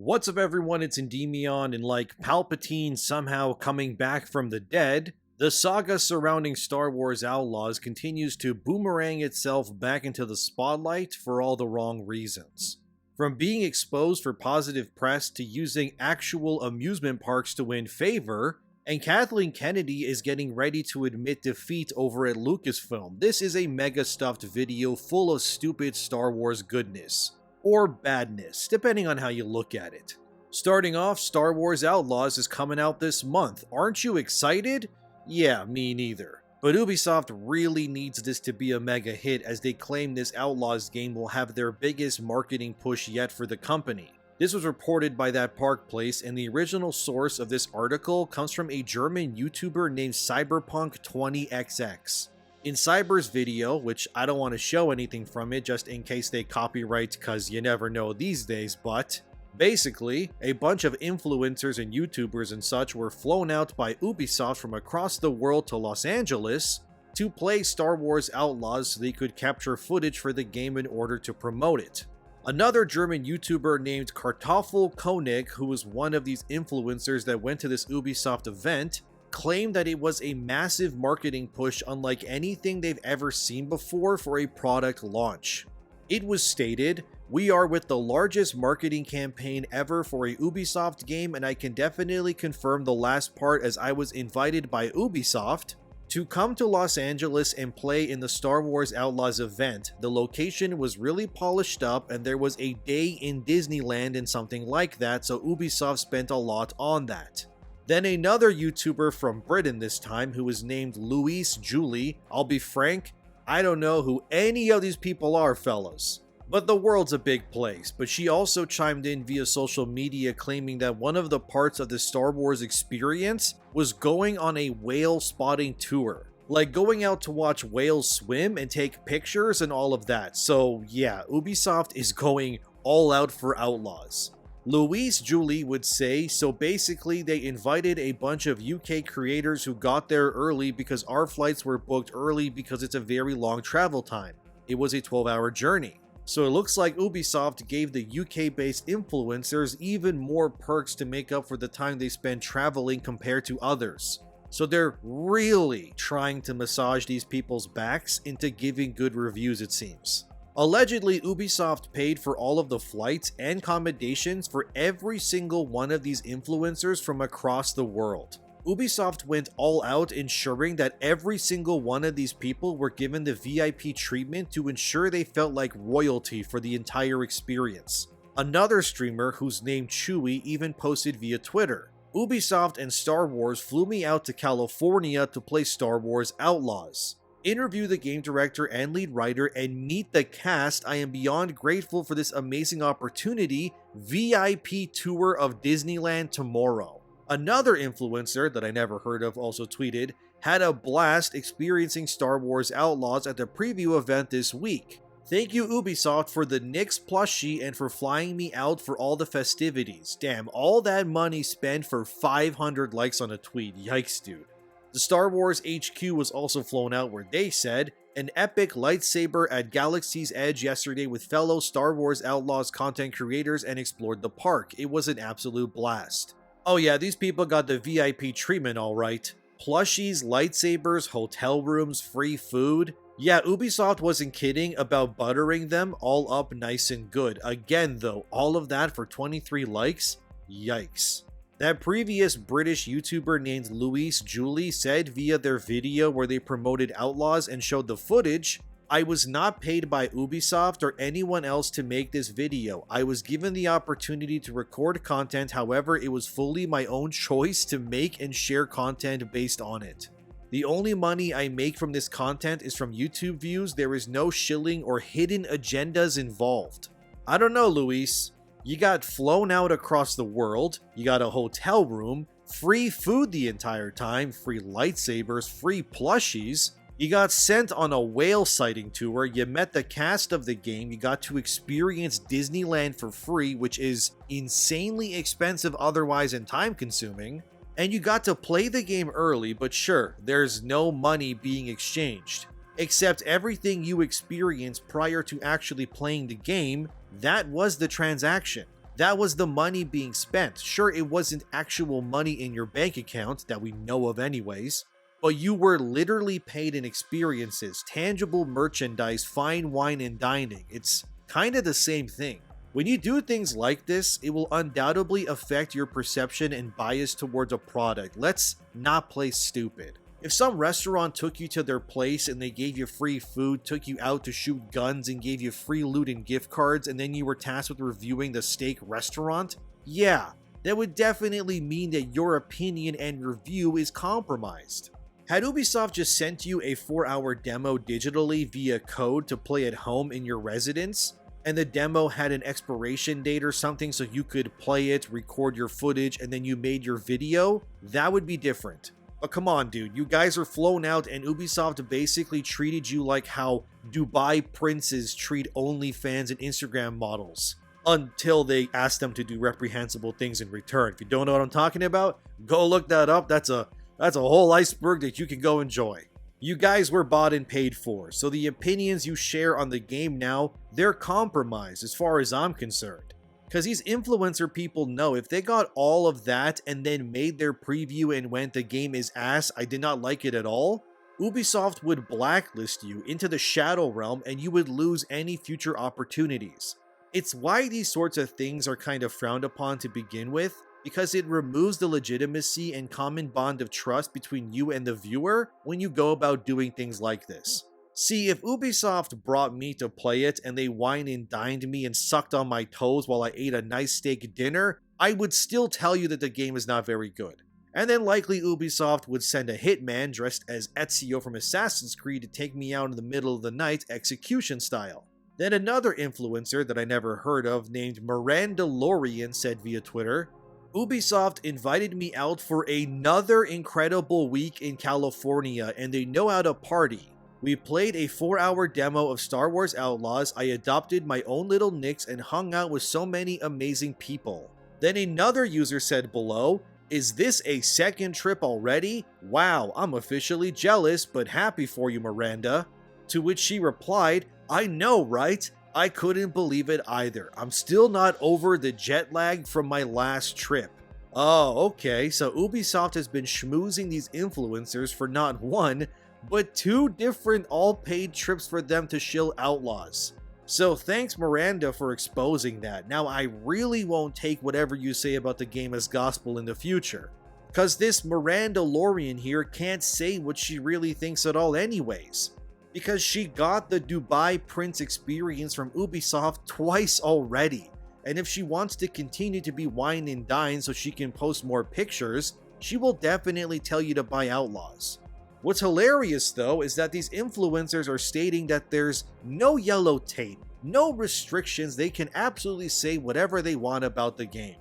What's up everyone, it's ENDYMION, and like Palpatine somehow coming back from the dead, the saga surrounding Star Wars Outlaws continues to boomerang itself back into the spotlight for all the wrong reasons. From being exposed for positive press to using actual amusement parks to win favor, and Kathleen Kennedy is getting ready to admit defeat over at Lucasfilm. This is a mega stuffed video full of stupid Star Wars goodness. Or badness, depending on how you look at it. Starting off, Star Wars Outlaws is coming out this month. Aren't you excited? Yeah, me neither. But Ubisoft really needs this to be a mega hit, as they claim this Outlaws game will have their biggest marketing push yet for the company. This was reported by that Park Place, and the original source of this article comes from a German YouTuber named Cyberpunk20XX. In Cyber's video, which I don't want to show anything from it just in case they copyright, cause you never know these days, but basically, a bunch of influencers and YouTubers and such were flown out by Ubisoft from across the world to Los Angeles to play Star Wars Outlaws so they could capture footage for the game in order to promote it. Another German YouTuber named Kartoffelkönig, who was one of these influencers that went to this Ubisoft event, claimed that it was a massive marketing push unlike anything they've ever seen before for a product launch. It was stated, "We are with the largest marketing campaign ever for a Ubisoft game, and I can definitely confirm the last part, as I was invited by Ubisoft to come to Los Angeles and play in the Star Wars Outlaws event. The location was really polished up and there was a day in Disneyland and something like that, so Ubisoft spent a lot on that." Then another YouTuber from Britain this time, who was named Louise Julie. I'll be frank, I don't know who any of these people are, fellas. But the world's a big place, but she also chimed in via social media claiming that one of the parts of the Star Wars experience was going on a whale spotting tour. Like going out to watch whales swim and take pictures and all of that. So yeah, Ubisoft is going all out for Outlaws. Louise Julie would say, "So basically they invited a bunch of UK creators who got there early because our flights were booked early because it's a very long travel time. It was a 12-hour journey. So it looks like Ubisoft gave the UK-based influencers even more perks to make up for the time they spend traveling compared to others. So they're really trying to massage these people's backs into giving good reviews, it seems." Allegedly, Ubisoft paid for all of the flights and accommodations for every single one of these influencers from across the world. Ubisoft went all out ensuring that every single one of these people were given the VIP treatment to ensure they felt like royalty for the entire experience. Another streamer, whose name Chewy, even posted via Twitter, "Ubisoft and Star Wars flew me out to California to play Star Wars Outlaws. Interview the game director and lead writer and meet the cast. I am beyond grateful for this amazing opportunity. VIP tour of Disneyland tomorrow." Another influencer that I never heard of also tweeted, "Had a blast experiencing Star Wars Outlaws at the preview event this week. Thank you Ubisoft for the Nyx plushie and for flying me out for all the festivities. Damn, all that money spent for 500 likes on a tweet. Yikes, dude." The Star Wars HQ was also flown out, where they said, "An epic lightsaber at Galaxy's Edge yesterday with fellow Star Wars Outlaws content creators and explored the park. It was an absolute blast." Oh yeah, these people got the VIP treatment alright. Plushies, lightsabers, hotel rooms, free food. Yeah, Ubisoft wasn't kidding about buttering them all up nice and good. Again though, all of that for 23 likes? Yikes. That previous British YouTuber named Louise Julie said via their video where they promoted Outlaws and showed the footage, "I was not paid by Ubisoft or anyone else to make this video. I was given the opportunity to record content, however it was fully my own choice to make and share content based on it. The only money I make from this content is from YouTube views. There is no shilling or hidden agendas involved." I don't know, Louise. You got flown out across the world, you got a hotel room, free food the entire time, free lightsabers, free plushies, you got sent on a whale sighting tour, you met the cast of the game, you got to experience Disneyland for free, which is insanely expensive otherwise and time consuming, and you got to play the game early, but sure, there's no money being exchanged. Except everything you experienced prior to actually playing the game, that was the transaction. That was the money being spent. Sure, it wasn't actual money in your bank account that we know of anyways, but you were literally paid in experiences, tangible merchandise, fine wine, and dining. It's kind of the same thing. When you do things like this, it will undoubtedly affect your perception and bias towards a product. Let's not play stupid. If some restaurant took you to their place and they gave you free food, took you out to shoot guns, and gave you free loot and gift cards, and then you were tasked with reviewing the steak restaurant, yeah, that would definitely mean that your opinion and review is compromised. Had Ubisoft just sent you a 4-hour demo digitally via code to play at home in your residence, and the demo had an expiration date or something so you could play it, record your footage, and then you made your video, that would be different. But come on, dude, you guys are flown out and Ubisoft basically treated you like how Dubai princes treat OnlyFans and Instagram models until they ask them to do reprehensible things in return. If you don't know what I'm talking about, go look that up. That's a whole iceberg that you can go enjoy. You guys were bought and paid for, so the opinions you share on the game now, they're compromised as far as I'm concerned. Because these influencer people know if they got all of that and then made their preview and went, the game is ass, I did not like it at all, Ubisoft would blacklist you into the Shadow Realm and you would lose any future opportunities. It's why these sorts of things are kind of frowned upon to begin with, because it removes the legitimacy and common bond of trust between you and the viewer when you go about doing things like this. See, if Ubisoft brought me to play it and they wine and dined me and sucked on my toes while I ate a nice steak dinner, I would still tell you that the game is not very good. And then likely Ubisoft would send a hitman dressed as Ezio from Assassin's Creed to take me out in the middle of the night execution style. Then another influencer that I never heard of named Mirandalorian said via Twitter, Ubisoft invited me out for another incredible week in California and they know how to party. We played a 4-hour demo of Star Wars Outlaws, I adopted my own little nicks and hung out with so many amazing people. Then another user said below, is this a second trip already? Wow, I'm officially jealous but happy for you, Miranda. To which she replied, I know, right? I couldn't believe it either. I'm still not over the jet lag from my last trip. Oh, okay, so Ubisoft has been schmoozing these influencers for not one, but 2 different all-paid trips for them to shill Outlaws. So thanks Miranda for exposing that. Now I really won't take whatever you say about the game as gospel in the future, cause this Mirandalorian here can't say what she really thinks at all anyways. Because she got the Dubai Prince experience from Ubisoft twice already. And if she wants to continue to be wine and dine so she can post more pictures, she will definitely tell you to buy Outlaws. What's hilarious though is that these influencers are stating that there's no yellow tape, no restrictions, they can absolutely say whatever they want about the game.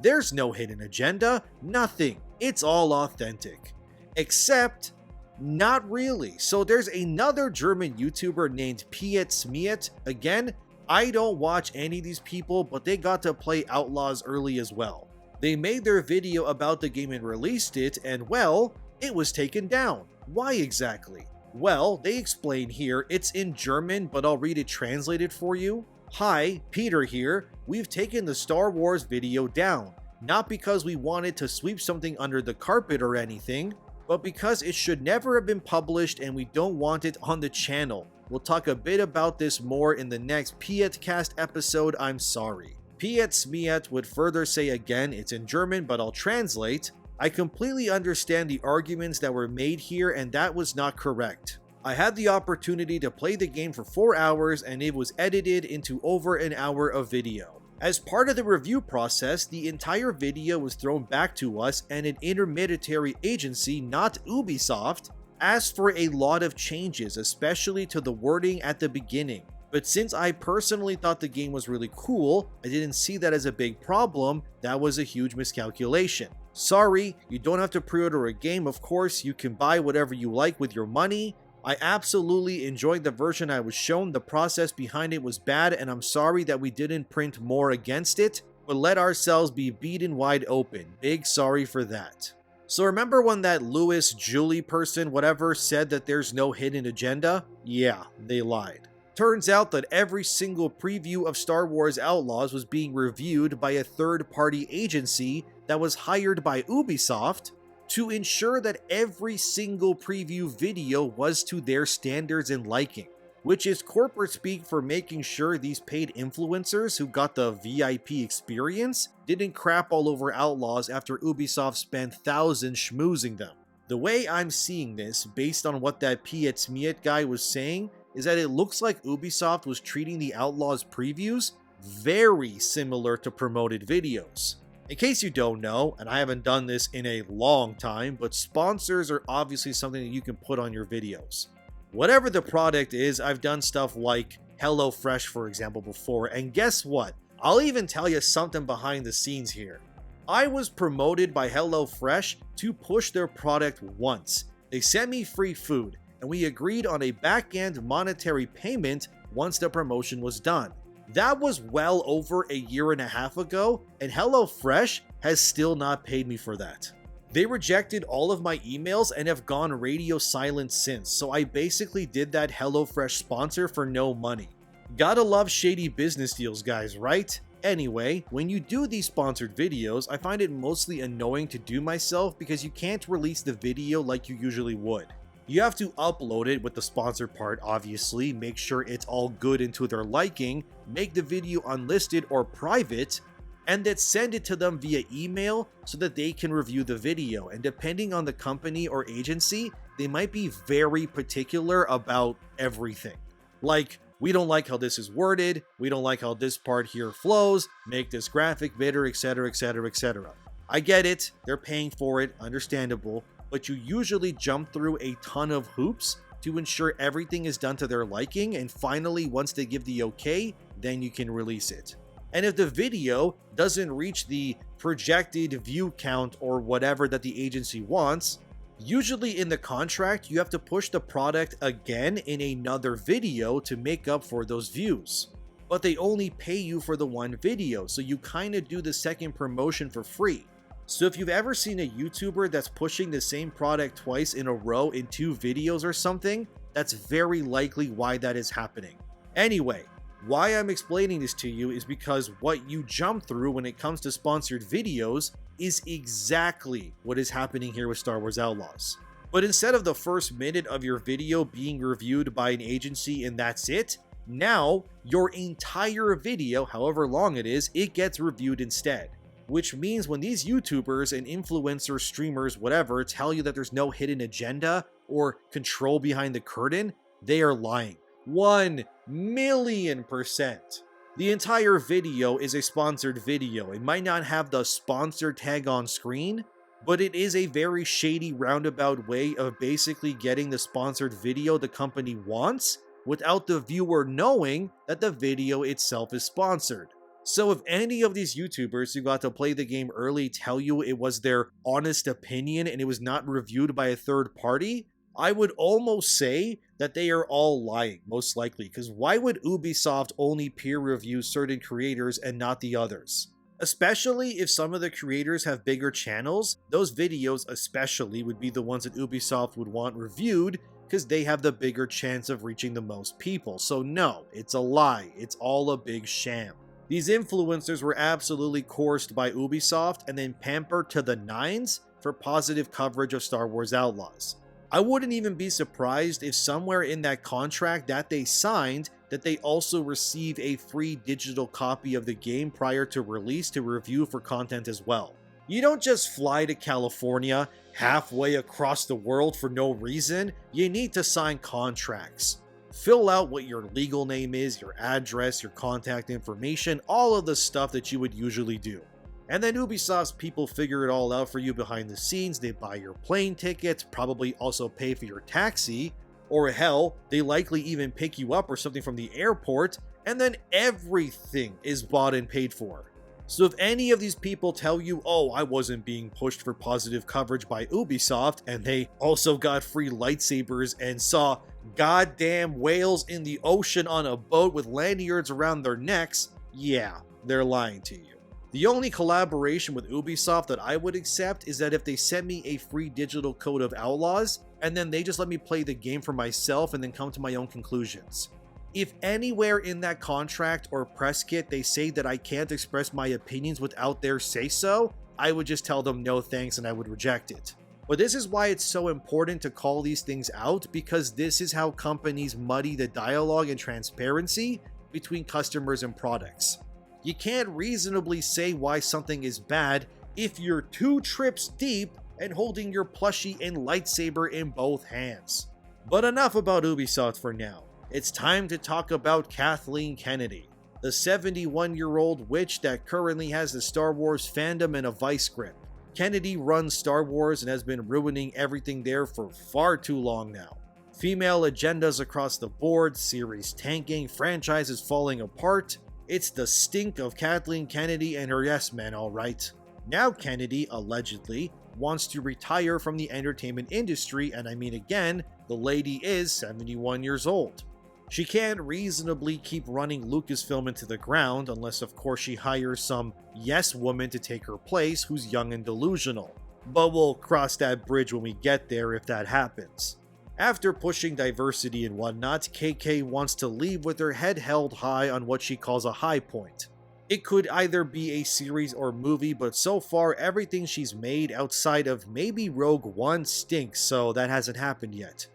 There's no hidden agenda, nothing, it's all authentic. Except, not really. So there's another German YouTuber named Piet Smiet. Again, I don't watch any of these people, but they got to play Outlaws early as well. They made their video about the game and released it, and well, it was taken down. Why exactly? Well, they explain here, it's in German, but I'll read it translated for you. Hi, Peter here. We've taken the Star Wars video down. Not because we wanted to sweep something under the carpet or anything, but because it should never have been published and we don't want it on the channel. We'll talk a bit about this more in the next Pietcast episode, I'm sorry. Piet Smiet would further say again, it's in German but I'll translate, I completely understand the arguments that were made here and that was not correct. I had the opportunity to play the game for 4 hours and it was edited into over an hour of video. As part of the review process, the entire video was thrown back to us and an intermediary agency, not Ubisoft, asked for a lot of changes, especially to the wording at the beginning. But since I personally thought the game was really cool, I didn't see that as a big problem. That was a huge miscalculation. Sorry, you don't have to pre-order a game, of course, you can buy whatever you like with your money. I absolutely enjoyed the version I was shown, the process behind it was bad and I'm sorry that we didn't print more against it, but let ourselves be beaten wide open. Big sorry for that. So remember when that Louis Julie person, whatever, said that there's no hidden agenda? Yeah, they lied. Turns out that every single preview of Star Wars Outlaws was being reviewed by a third-party agency that was hired by Ubisoft to ensure that every single preview video was to their standards and liking, which is corporate speak for making sure these paid influencers who got the VIP experience didn't crap all over Outlaws after Ubisoft spent thousands schmoozing them. The way I'm seeing this, based on what that Piet Smiet guy was saying, is that it looks like Ubisoft was treating the Outlaws previews very similar to promoted videos. In case you don't know, and I haven't done this in a long time, but sponsors are obviously something that you can put on your videos. Whatever the product is, I've done stuff like HelloFresh, for example, before, and guess what? I'll even tell you something behind the scenes here. I was promoted by HelloFresh to push their product once. They sent me free food, and we agreed on a back-end monetary payment once the promotion was done. That was well over a year and a half ago, and HelloFresh has still not paid me for that. They rejected all of my emails and have gone radio silent since, so I basically did that HelloFresh sponsor for no money. Gotta love shady business deals, guys, right? Anyway, when you do these sponsored videos, I find it mostly annoying to do myself because you can't release the video like you usually would. You have to upload it with the sponsored part, obviously, make sure it's all good and to their liking, make the video unlisted or private, and then send it to them via email so that they can review the video. And depending on the company or agency, they might be very particular about everything. Like, we don't like how this is worded, we don't like how this part here flows, make this graphic better, etc, etc, etc. I get it, they're paying for it, understandable, but you usually jump through a ton of hoops to ensure everything is done to their liking, and finally, once they give the okay, then you can release it. And if the video doesn't reach the projected view count or whatever that the agency wants, usually in the contract, you have to push the product again in another video to make up for those views. But they only pay you for the one video, so you kind of do the second promotion for free. So if you've ever seen a YouTuber that's pushing the same product twice in a row in 2 videos or something, that's very likely why that is happening. Anyway, why I'm explaining this to you is because what you jump through when it comes to sponsored videos is exactly what is happening here with Star Wars Outlaws. But instead of the first minute of your video being reviewed by an agency and that's it, now your entire video, however long it is, it gets reviewed instead. Which means when these YouTubers and influencers, streamers, whatever, tell you that there's no hidden agenda or control behind the curtain, they are lying. 1,000,000%. The entire video is a sponsored video. It might not have the sponsor tag on screen, but it is a very shady roundabout way of basically getting the sponsored video the company wants without the viewer knowing that the video itself is sponsored. So if any of these YouTubers who got to play the game early tell you it was their honest opinion and it was not reviewed by a third party, I would almost say that they are all lying, most likely, because why would Ubisoft only peer review certain creators and not the others? Especially if some of the creators have bigger channels, those videos especially would be the ones that Ubisoft would want reviewed because they have the bigger chance of reaching the most people. So no, it's a lie, it's all a big sham. These influencers were absolutely coerced by Ubisoft and then pampered to the nines for positive coverage of Star Wars Outlaws. I wouldn't even be surprised if somewhere in that contract that they signed that they also receive a free digital copy of the game prior to release to review for content as well. You don't just fly to California halfway across the world for no reason, you need to sign contracts. Fill out what your legal name is, your address, your contact information, all of the stuff that you would usually do. And then Ubisoft's people figure it all out for you behind the scenes. They buy your plane tickets, probably also pay for your taxi, or hell, they likely even pick you up or something from the airport, and then everything is bought and paid for. So if any of these people tell you, oh, I wasn't being pushed for positive coverage by Ubisoft, and they also got free lightsabers and saw goddamn whales in the ocean on a boat with lanyards around their necks, yeah, they're lying to you. The only collaboration with Ubisoft that I would accept is that if they sent me a free digital code of Outlaws, and then they just let me play the game for myself and then come to my own conclusions. If anywhere in that contract or press kit they say that I can't express my opinions without their say-so, I would just tell them no thanks and I would reject it. But this is why it's so important to call these things out, because this is how companies muddy the dialogue and transparency between customers and products. You can't reasonably say why something is bad if you're 2 trips deep and holding your plushie and lightsaber in both hands. But enough about Ubisoft for now. It's time to talk about Kathleen Kennedy, the 71-year-old witch that currently has the Star Wars fandom in a vice grip. Kennedy runs Star Wars and has been ruining everything there for far too long now. Female agendas across the board, series tanking, franchises falling apart. It's the stink of Kathleen Kennedy and her yes men, alright. Now Kennedy, allegedly, wants to retire from the entertainment industry, and I mean again, the lady is 71 years old. She can't reasonably keep running Lucasfilm into the ground unless of course she hires some yes woman to take her place who's young and delusional. But we'll cross that bridge when we get there if that happens. After pushing diversity and whatnot, KK wants to leave with her head held high on what she calls a high point. It could either be a series or movie, but so far everything she's made outside of maybe Rogue One stinks, so that hasn't happened yet.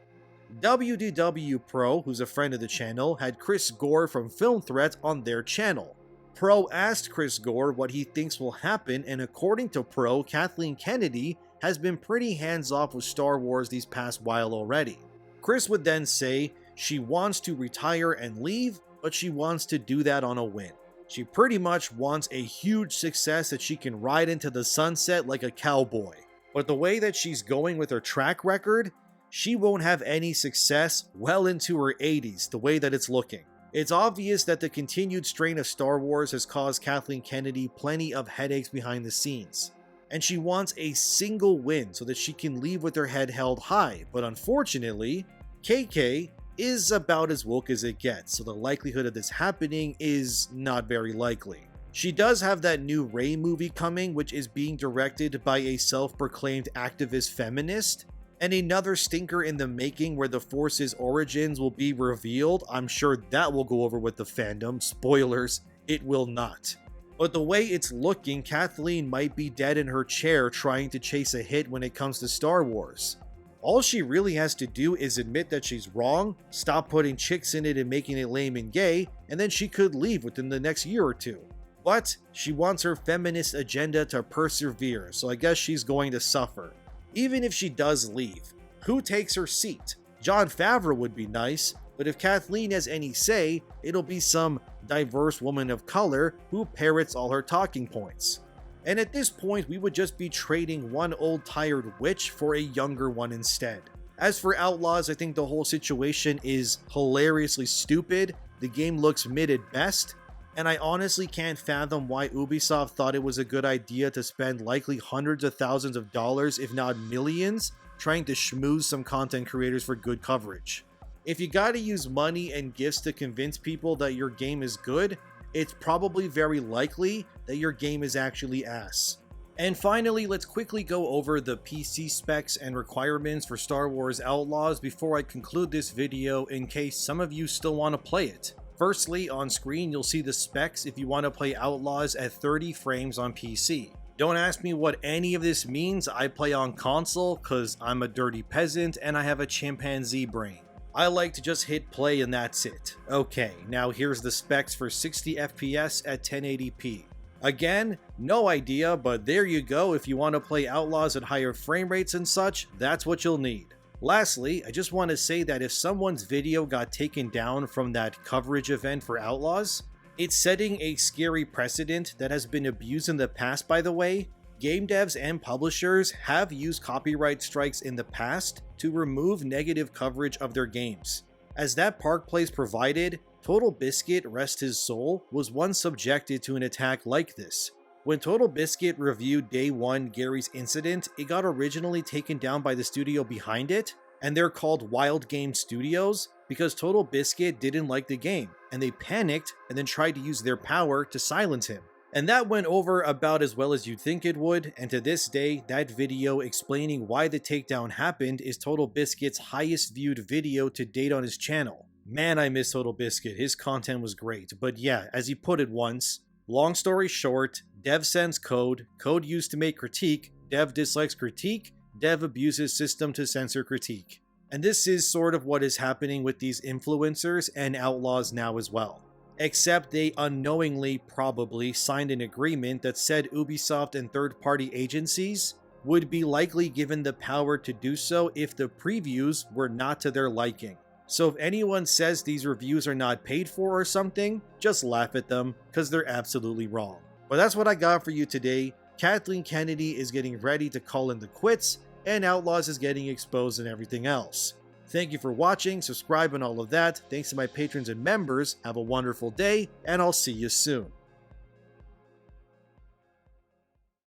WDW Pro, who's a friend of the channel, had Chris Gore from Film Threat on their channel. Pro asked Chris Gore what he thinks will happen, and according to Pro, Kathleen Kennedy has been pretty hands-off with Star Wars these past while already. Chris would then say she wants to retire and leave, but she wants to do that on a win. She pretty much wants a huge success that she can ride into the sunset like a cowboy. But the way that she's going with her track record, she won't have any success well into her 80s, the way that it's looking. It's obvious that the continued strain of Star Wars has caused Kathleen Kennedy plenty of headaches behind the scenes. And she wants a single win so that she can leave with her head held high, but unfortunately, KK is about as woke as it gets, so the likelihood of this happening is not very likely. She does have that new Rey movie coming, which is being directed by a self-proclaimed activist feminist, and another stinker in the making where the Force's origins will be revealed. I'm sure that will go over with the fandom. Spoilers, it will not. But the way it's looking, Kathleen might be dead in her chair trying to chase a hit when it comes to Star Wars. All she really has to do is admit that she's wrong, stop putting chicks in it and making it lame and gay, and then she could leave within the next year or two. But she wants her feminist agenda to persevere, so I guess she's going to suffer. Even if she does leave, who takes her seat? Jon Favreau would be nice, but if Kathleen has any say, it'll be some diverse woman of color who parrots all her talking points. And at this point, we would just be trading one old tired witch for a younger one instead. As for Outlaws, I think the whole situation is hilariously stupid. The game looks mid at best, and I honestly can't fathom why Ubisoft thought it was a good idea to spend likely hundreds of thousands of dollars, if not millions, trying to schmooze some content creators for good coverage. If you gotta use money and gifts to convince people that your game is good, it's probably very likely that your game is actually ass. And finally, let's quickly go over the PC specs and requirements for Star Wars Outlaws before I conclude this video in case some of you still want to play it. Firstly, on screen you'll see the specs if you want to play Outlaws at 30 frames on PC. Don't ask me what any of this means. I play on console cause I'm a dirty peasant and I have a chimpanzee brain. I like to just hit play and that's it. Okay, now here's the specs for 60 FPS at 1080p. Again, no idea, but there you go. If you want to play Outlaws at higher frame rates and such, that's what you'll need. Lastly, I just want to say that if someone's video got taken down from that coverage event for Outlaws, it's setting a scary precedent that has been abused in the past, by the way. Game devs and publishers have used copyright strikes in the past to remove negative coverage of their games. As that Park Place provided, Total Biscuit, rest his soul, was once subjected to an attack like this. When Total Biscuit reviewed Day 1 Gary's incident, it got originally taken down by the studio behind it, and they're called Wild Game Studios because Total Biscuit didn't like the game, and they panicked and then tried to use their power to silence him. And that went over about as well as you'd think it would, and to this day, that video explaining why the takedown happened is Total Biscuit's highest viewed video to date on his channel. Man, I miss Total Biscuit. His content was great. But yeah, as he put it once, long story short, dev sends code, code used to make critique, dev dislikes critique, dev abuses system to censor critique. And this is sort of what is happening with these influencers and Outlaws now as well. Except they unknowingly probably signed an agreement that said Ubisoft and third-party agencies would be likely given the power to do so if the previews were not to their liking. So if anyone says these reviews are not paid for or something, just laugh at them, because they're absolutely wrong. But that's what I got for you today. Kathleen Kennedy is getting ready to call in the quits, and Outlaws is getting exposed and everything else. Thank you for watching, subscribe and all of that. Thanks to my patrons and members. Have a wonderful day, and I'll see you soon.